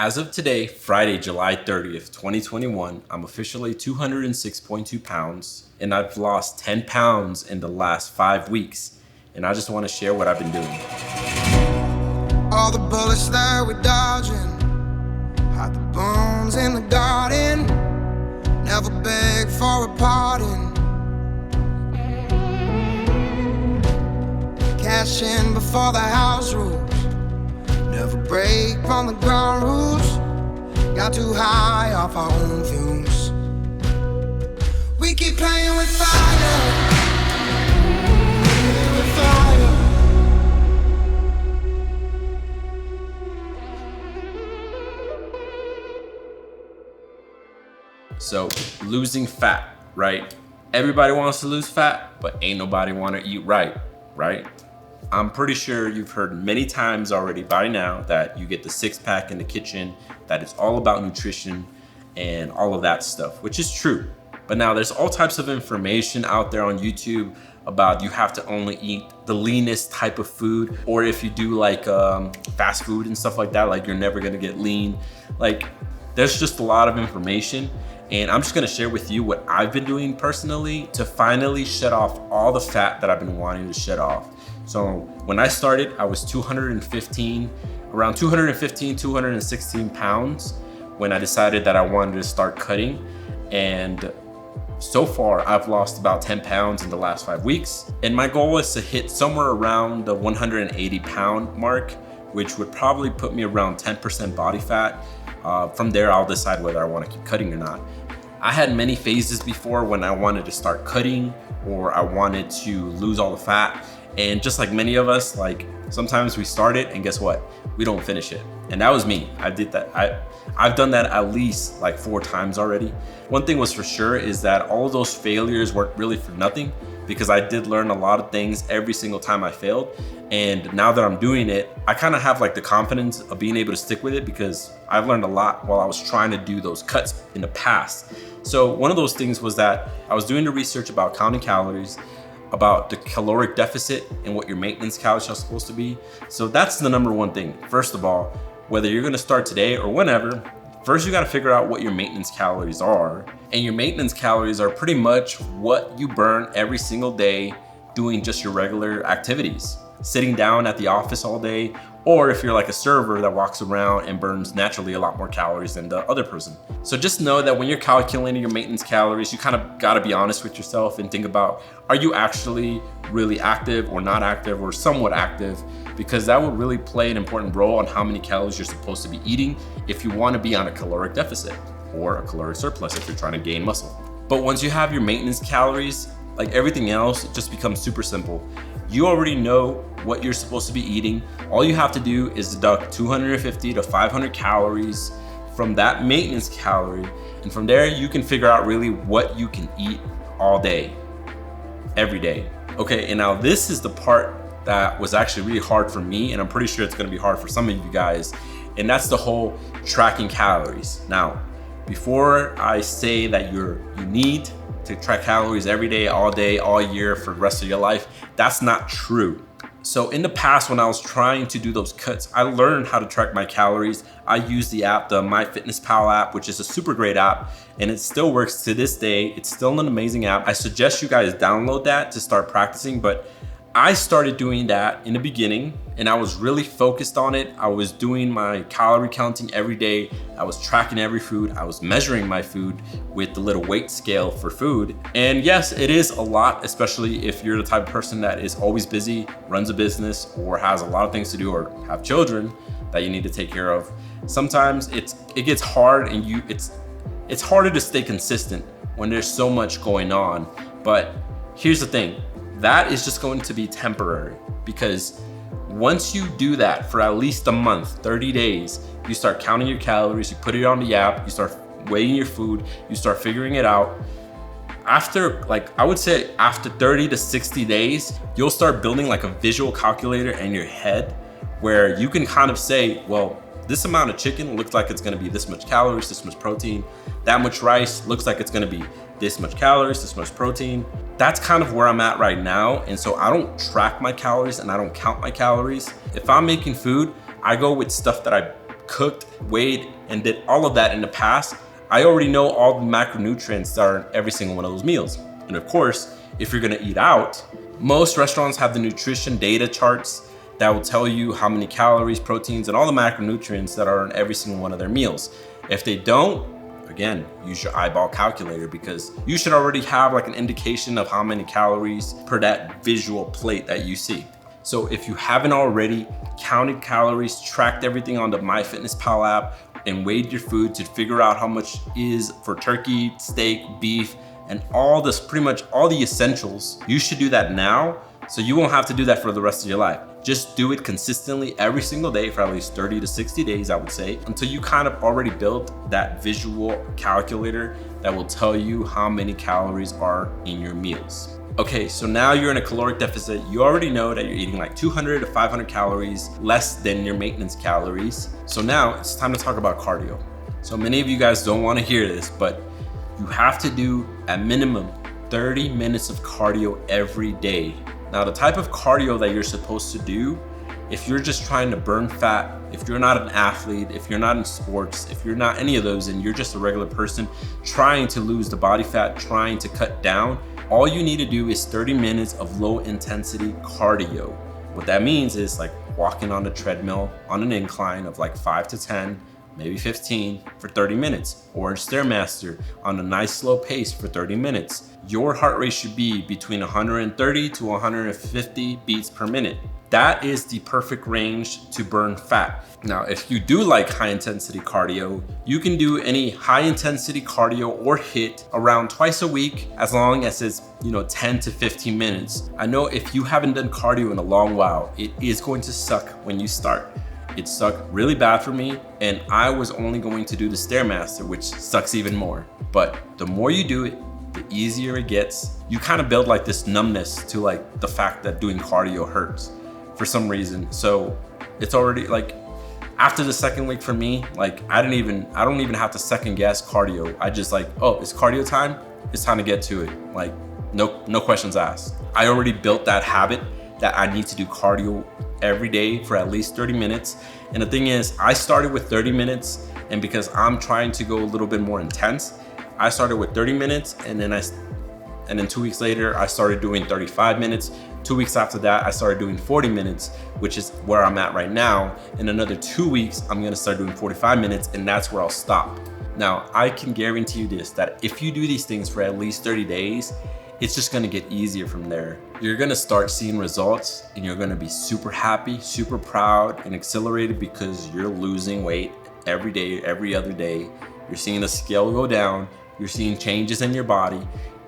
As of today, Friday, July 30th, 2021, I'm officially 206.2 pounds and I've lost 10 pounds in the last 5 weeks. And I just want to share what I've been doing. All the bullets that we're dodging, hide the bones in the garden, never beg for a pardon. Cash in before the house rules, never break on the ground rules. Got too high off our own fumes. We keep playing with fire, playing with fire. So losing fat, right? Everybody wants to lose fat, but ain't nobody want to eat right? I'm pretty sure you've heard many times already by now that you get the six-pack in the kitchen, that it's all about nutrition and all of that stuff, which is true. But now there's all types of information out there on YouTube about you have to only eat the leanest type of food, or if you do like fast food and stuff like that, like you're never gonna get lean. Like there's just a lot of information. And I'm just gonna share with you what I've been doing personally to finally shed off all the fat that I've been wanting to shed off. So when I started, I was around 216 pounds when I decided that I wanted to start cutting. And so far, I've lost about 10 pounds in the last 5 weeks. And my goal is to hit somewhere around the 180 pound mark, which would probably put me around 10% body fat. From there, I'll decide whether I want to keep cutting or not. I had many phases before when I wanted to start cutting or I wanted to lose all the fat. And just like many of us, like sometimes we start it and guess what? We don't finish it. And that was me. I did that. I've done that at least like 4 times already. One thing was for sure is that all of those failures weren't really for nothing, because I did learn a lot of things every single time I failed. And now that I'm doing it, I kind of have like the confidence of being able to stick with it because I've learned a lot while I was trying to do those cuts in the past. So one of those things was that I was doing the research about counting calories, about the caloric deficit and what your maintenance calories are supposed to be. So that's the number one thing. First of all, whether you're gonna start today or whenever, first you gotta figure out what your maintenance calories are. And your maintenance calories are pretty much what you burn every single day doing just your regular activities. Sitting down at the office all day, or if you're like a server that walks around and burns naturally a lot more calories than the other person. So just know that when you're calculating your maintenance calories, you kind of gotta be honest with yourself and think about, are you actually really active or not active or somewhat active? Because that will really play an important role on how many calories you're supposed to be eating if you wanna be on a caloric deficit or a caloric surplus if you're trying to gain muscle. But once you have your maintenance calories, like everything else, it just becomes super simple. You already know what you're supposed to be eating. All you have to do is deduct 250 to 500 calories from that maintenance calorie. And from there, you can figure out really what you can eat all day, every day. Okay, and now this is the part that was actually really hard for me, and I'm pretty sure it's gonna be hard for some of you guys, and that's the whole tracking calories. Now, before I say that you need to track calories every day, all year for the rest of your life, that's not true. So in the past, when I was trying to do those cuts, I learned how to track my calories. I used the app, the MyFitnessPal app, which is a super great app, and it still works to this day. It's still an amazing app. I suggest you guys download that to start practicing, but I started doing that in the beginning and I was really focused on it. I was doing my calorie counting every day. I was tracking every food. I was measuring my food with the little weight scale for food. And yes, it is a lot, especially if you're the type of person that is always busy, runs a business, or has a lot of things to do, or have children that you need to take care of. Sometimes it gets hard and it's harder to stay consistent when there's so much going on. But here's the thing. That is just going to be temporary, because once you do that for at least a month, 30 days, you start counting your calories, you put it on the app, you start weighing your food, you start figuring it out. After, I would say after 30 to 60 days, you'll start building like a visual calculator in your head where you can kind of say, well, this amount of chicken looks like it's gonna be this much calories, this much protein. That much rice looks like it's gonna be this much calories, this much protein. That's kind of where I'm at right now. And so I don't track my calories and I don't count my calories. If I'm making food, I go with stuff that I cooked, weighed, and did all of that in the past, I already know all the macronutrients that are in every single one of those meals. And of course, if you're gonna eat out, most restaurants have the nutrition data charts that will tell you how many calories, proteins, and all the macronutrients that are in every single one of their meals. If they don't, again, use your eyeball calculator, because you should already have like an indication of how many calories per that visual plate that you see. So if you haven't already counted calories, tracked everything on the MyFitnessPal app, and weighed your food to figure out how much is for turkey, steak, beef, and all this, pretty much all the essentials, you should do that now, so you won't have to do that for the rest of your life. Just do it consistently every single day for at least 30 to 60 days, I would say, until you kind of already built that visual calculator that will tell you how many calories are in your meals. Okay, so now you're in a caloric deficit. You already know that you're eating like 200 to 500 calories less than your maintenance calories. So now it's time to talk about cardio. So many of you guys don't want to hear this, but you have to do at minimum 30 minutes of cardio every day. Now, the type of cardio that you're supposed to do, if you're just trying to burn fat, if you're not an athlete, if you're not in sports, if you're not any of those, and you're just a regular person trying to lose the body fat, trying to cut down, all you need to do is 30 minutes of low intensity cardio. What that means is like walking on a treadmill on an incline of like 5 to 10, maybe 15 for 30 minutes, or a Stairmaster on a nice slow pace for 30 minutes. Your heart rate should be between 130 to 150 beats per minute. That is the perfect range to burn fat. Now, if you do like high intensity cardio, you can do any high intensity cardio or HIIT around twice a week, as long as it's 10 to 15 minutes. I know if you haven't done cardio in a long while, it is going to suck when you start. It sucked really bad for me, and I was only going to do the Stairmaster, which sucks even more. But the more you do it, the easier it gets. You kind of build like this numbness to like the fact that doing cardio hurts for some reason. So it's already like after the second week for me, like I don't even have to second guess cardio. I just like, oh, it's cardio time. It's time to get to it. Like no questions asked. I already built that habit that I need to do cardio every day for at least 30 minutes. And the thing is, I started with 30 minutes, and because I'm trying to go a little bit more intense, I started with 30 minutes, and then 2 weeks later, I started doing 35 minutes. 2 weeks after that, I started doing 40 minutes, which is where I'm at right now. In another 2 weeks, I'm gonna start doing 45 minutes, and that's where I'll stop. Now, I can guarantee you this, that if you do these things for at least 30 days, it's just gonna get easier from there. You're gonna start seeing results, and you're gonna be super happy, super proud, and exhilarated because you're losing weight every day, every other day. You're seeing the scale go down, you're seeing changes in your body,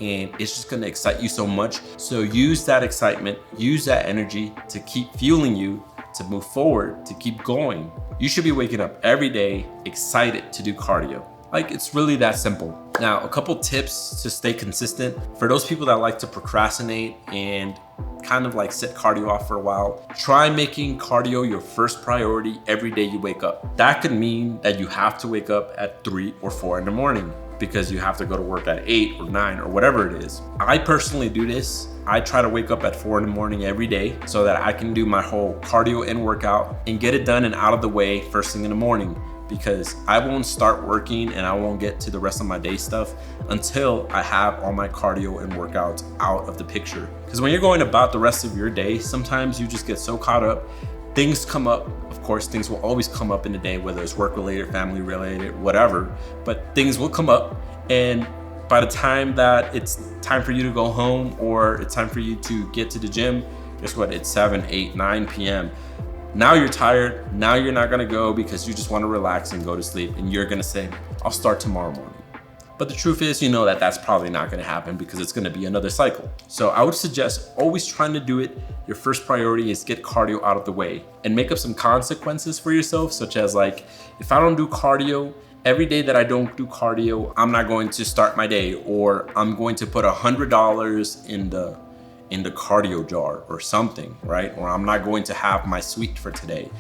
and it's just gonna excite you so much. So use that excitement, use that energy to keep fueling you to move forward, to keep going. You should be waking up every day excited to do cardio. Like, it's really that simple. Now, a couple tips to stay consistent. For those people that like to procrastinate and kind of like set cardio off for a while, try making cardio your first priority every day you wake up. That could mean that you have to wake up at 3 or 4 in the morning because you have to go to work at 8 or 9 or whatever it is. I personally do this. I try to wake up at 4 in the morning every day so that I can do my whole cardio and workout and get it done and out of the way first thing in the morning, because I won't start working and I won't get to the rest of my day stuff until I have all my cardio and workouts out of the picture. Because when you're going about the rest of your day, sometimes you just get so caught up, things come up. Of course, things will always come up in the day, whether it's work related, family related, whatever, but things will come up. And by the time that it's time for you to go home or it's time for you to get to the gym, guess what? It's 7, 8, 9 p.m. Now you're tired. Now you're not gonna go because you just wanna relax and go to sleep, and you're gonna say, I'll start tomorrow morning. But the truth is, you know that that's probably not gonna happen because it's gonna be another cycle. So I would suggest always trying to do it. Your first priority is get cardio out of the way and make up some consequences for yourself, such as like, if I don't do cardio, every day that I don't do cardio, I'm not going to start my day, or I'm going to put $100 in the cardio jar or something, right? Or I'm not going to have my sweet for today.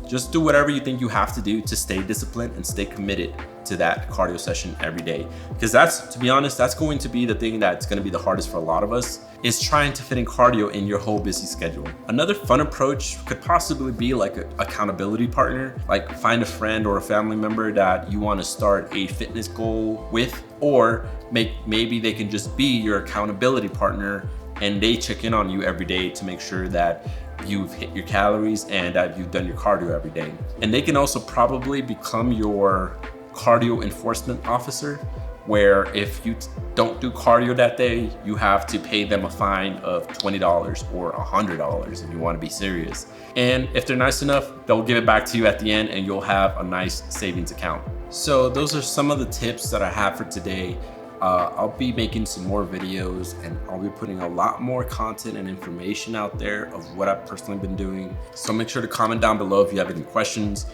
Just do whatever you think you have to do to stay disciplined and stay committed to that cardio session every day. Because that's, to be honest, that's going to be the thing that's going to be the hardest for a lot of us, is trying to fit in cardio in your whole busy schedule. Another fun approach could possibly be like an accountability partner, like find a friend or a family member that you want to start a fitness goal with, or maybe they can just be your accountability partner and they check in on you every day to make sure that you've hit your calories and that you've done your cardio every day. And they can also probably become your cardio enforcement officer, where if you don't do cardio that day, you have to pay them a fine of $20 or $100 if you want to be serious. And if they're nice enough, they'll give it back to you at the end and you'll have a nice savings account. So those are some of the tips that I have for today. I'll be making some more videos and I'll be putting a lot more content and information out there of what I've personally been doing. So make sure to comment down below if you have any questions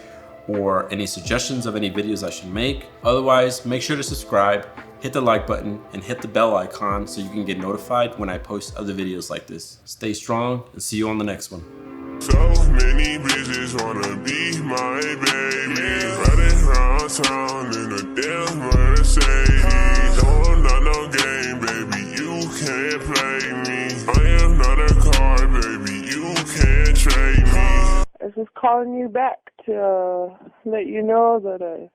or any suggestions of any videos I should make. Otherwise, make sure to subscribe, hit the like button, and hit the bell icon so you can get notified when I post other videos like this. Stay strong and see you on the next one. So many bitches wanna be my baby, riding around town in a damn Mercedes. No, not no game, baby, you can't play me. I am not a car, baby, you can't trade me. I was just calling you back to let you know that I